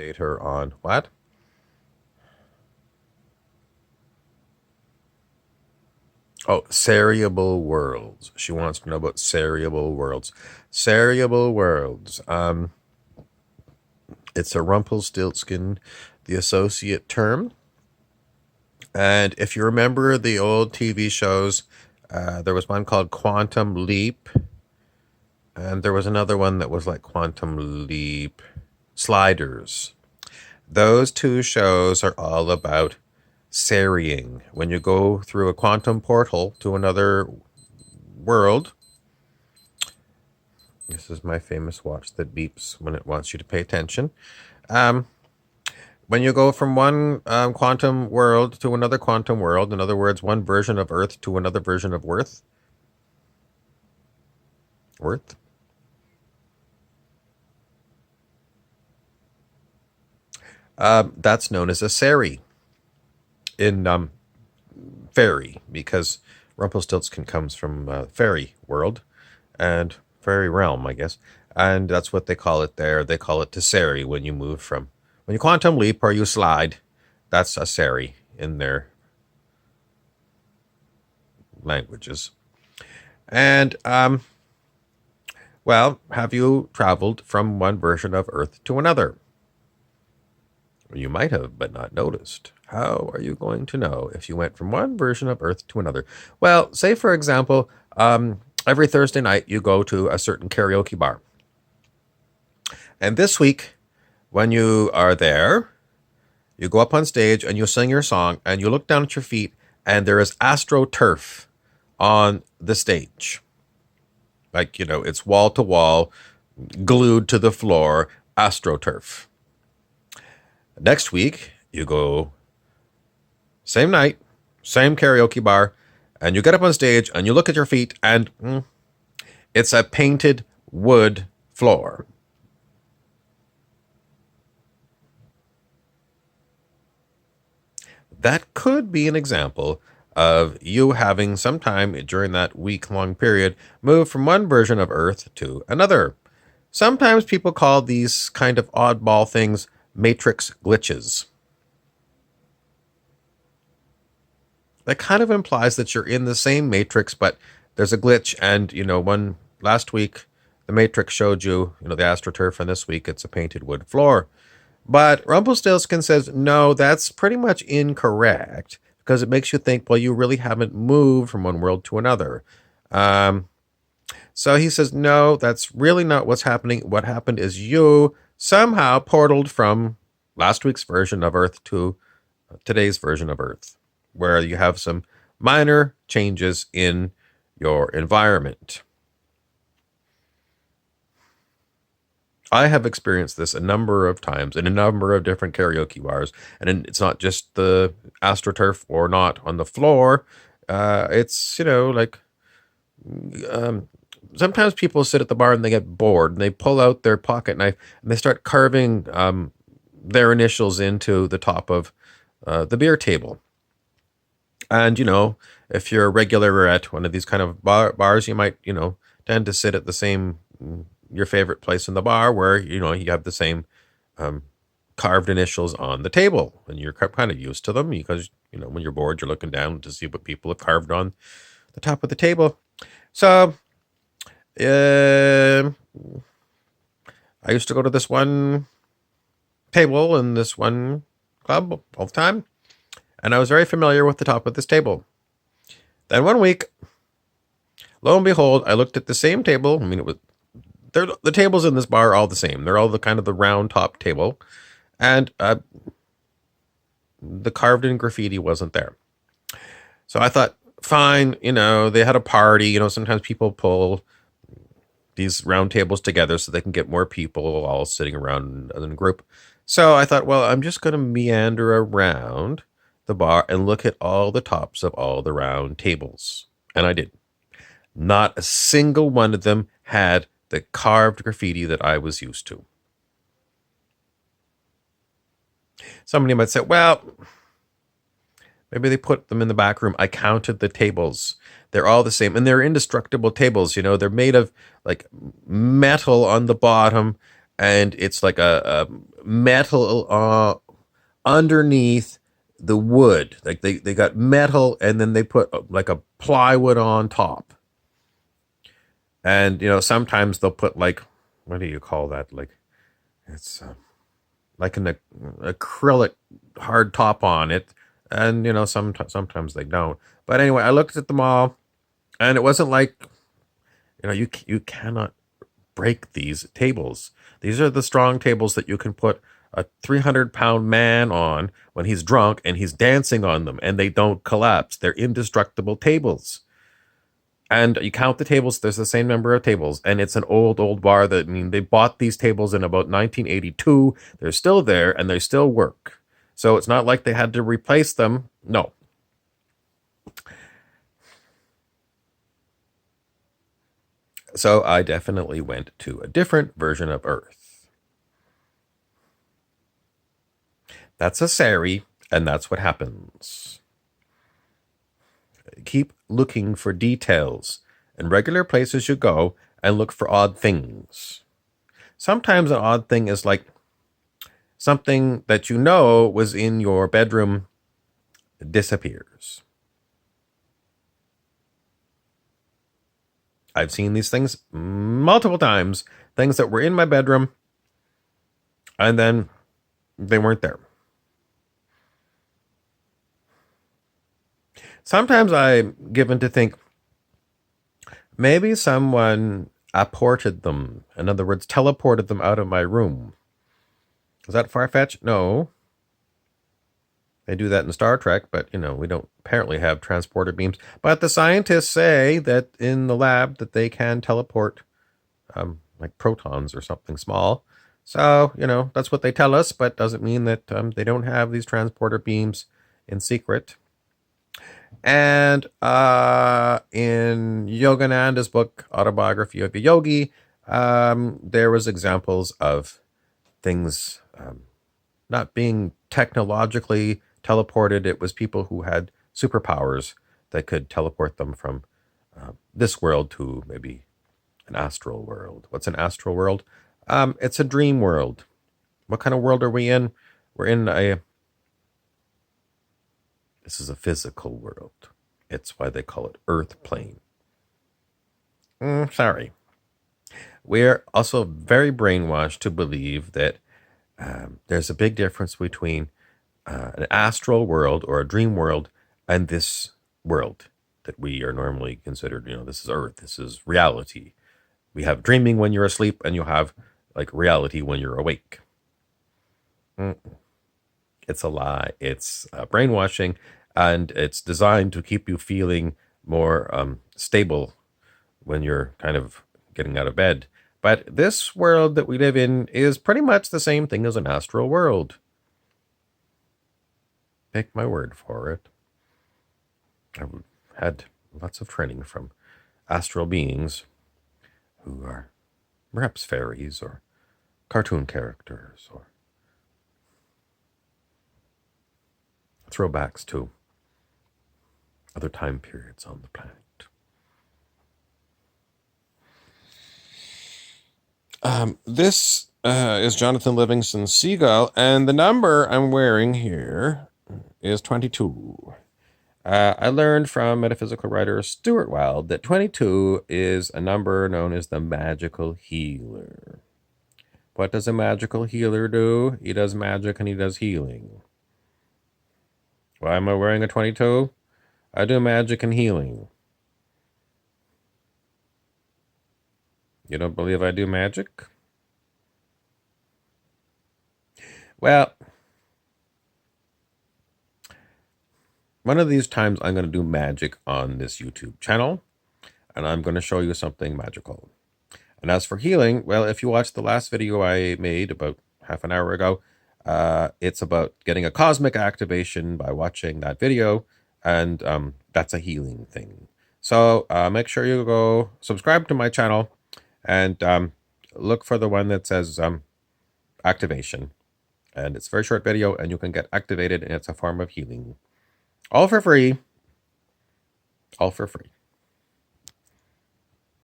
update her on what? Oh, Serry-able Worlds. She wants to know about Serry-able Worlds. Serry-able Worlds. It's a Rumpelstiltskin, the associate term. And if you remember the old TV shows, there was one called Quantum Leap, and there was another one that was like Quantum Leap Sliders. Those two shows are all about serrying. When you go through a quantum portal to another world, this is my famous watch that beeps when it wants you to pay attention. Um, when you go from one quantum world to another quantum world, in other words, one version of Earth to another version of Worth, that's known as a Serry in fairy, because Rumpelstiltskin comes from fairy world and fairy realm, I guess, and that's what they call it there. They call it to Serry when you move from when you quantum leap or you slide. That's a Serry in their languages. And well, have you traveled from one version of Earth to another? You might have, but not noticed. How are you going to know if you went from one version of Earth to another? Well, say, for example, every Thursday night you go to a certain karaoke bar. And this week, when you are there, you go up on stage and you sing your song and you look down at your feet and there is AstroTurf on the stage. Like, it's wall to wall, glued to the floor, AstroTurf. Next week, you go same night, same karaoke bar, and you get up on stage and you look at your feet and it's a painted wood floor. That could be an example of you having sometime during that week-long period moved from one version of Earth to another. Sometimes people call these kind of oddball things matrix glitches. That kind of implies that you're in the same matrix, but there's a glitch. And, one last week, the matrix showed you, the AstroTurf, and this week it's a painted wood floor. But Rumpelstiltskin says, no, that's pretty much incorrect because it makes you think, well, you really haven't moved from one world to another. So he says, no, that's really not what's happening. What happened is you somehow portaled from last week's version of Earth to today's version of Earth, where you have some minor changes in your environment. I have experienced this a number of times in a number of different karaoke bars, and it's not just the AstroTurf or not on the floor. It's, sometimes people sit at the bar and they get bored and they pull out their pocket knife and they start carving their initials into the top of the beer table. And, if you're a regular at one of these kind of bars, you might, tend to sit at the same, your favorite place in the bar where, you have the same carved initials on the table. And you're kind of used to them because, when you're bored, you're looking down to see what people have carved on the top of the table. So, I used to go to this one table in this one club all the time, and I was very familiar with the top of this table. Then one week, lo and behold, I looked at the same table. I mean, the tables in this bar are all the same. They're all the kind of the round top table, and the carved in graffiti wasn't there. So I thought, fine, they had a party. Sometimes people pull these round tables together so they can get more people all sitting around in a group. So I thought, well, I'm just going to meander around the bar and look at all the tops of all the round tables. And I did. Not a single one of them had the carved graffiti that I was used to. Somebody might say, well, maybe they put them in the back room. I counted the tables. They're all the same. And they're indestructible tables. They're made of like metal on the bottom. And it's like a metal underneath the wood. Like they got metal and then they put like a plywood on top. And sometimes they'll put like, what do you call that? Like it's like an acrylic hard top on it. And sometimes they don't. But anyway, I looked at them all, and it wasn't like you cannot break these tables. These are the strong tables that you can put a 300-pound man on when he's drunk and he's dancing on them, and they don't collapse. They're indestructible tables. And you count the tables, there's the same number of tables, and it's an old bar. They bought these tables in about 1982. They're still there, and they still work. So it's not like they had to replace them. No. So I definitely went to a different version of Earth. That's a Serry, and that's what happens. Keep looking for details. In regular places you go and look for odd things. Sometimes an odd thing is like something that was in your bedroom disappears. I've seen these things multiple times. Things that were in my bedroom and then they weren't there. Sometimes I'm given to think maybe someone apported them. In other words, teleported them out of my room. Is that far-fetched? No. They do that in Star Trek, but, we don't apparently have transporter beams. But the scientists say that in the lab that they can teleport like protons or something small. So, that's what they tell us, but doesn't mean that they don't have these transporter beams in secret. And in Yogananda's book, Autobiography of a Yogi, there was examples of things not being technologically teleported. It was people who had superpowers that could teleport them from this world to maybe an astral world. What's an astral world? It's a dream world. What kind of world are we in? We're in this is a physical world. It's why they call it Earth plane. Sorry. We're also very brainwashed to believe that there's a big difference between an astral world or a dream world and this world that we are normally considered, this is Earth, this is reality. We have dreaming when you're asleep, and you have like reality when you're awake. It's a lie. It's brainwashing, and it's designed to keep you feeling more stable when you're kind of getting out of bed. But this world that we live in is pretty much the same thing as an astral world. Take my word for it. I've had lots of training from astral beings who are perhaps fairies or cartoon characters or throwbacks to other time periods on the planet. This is Jonathan Livingston Seagull, and the number I'm wearing here is 22. I learned from metaphysical writer Stuart Wilde that 22 is a number known as the magical healer. What does a magical healer do? He does magic and he does healing. Why am I wearing a 22? I do magic and healing. You don't believe I do magic? Well, one of these times I'm going to do magic on this YouTube channel, and I'm going to show you something magical. And as for healing, well, if you watched the last video I made about half an hour ago, it's about getting a cosmic activation by watching that video, and that's a healing thing. So make sure you go subscribe to my channel and look for the one that says activation. And it's a very short video, and you can get activated, and it's a form of healing. All for free. All for free.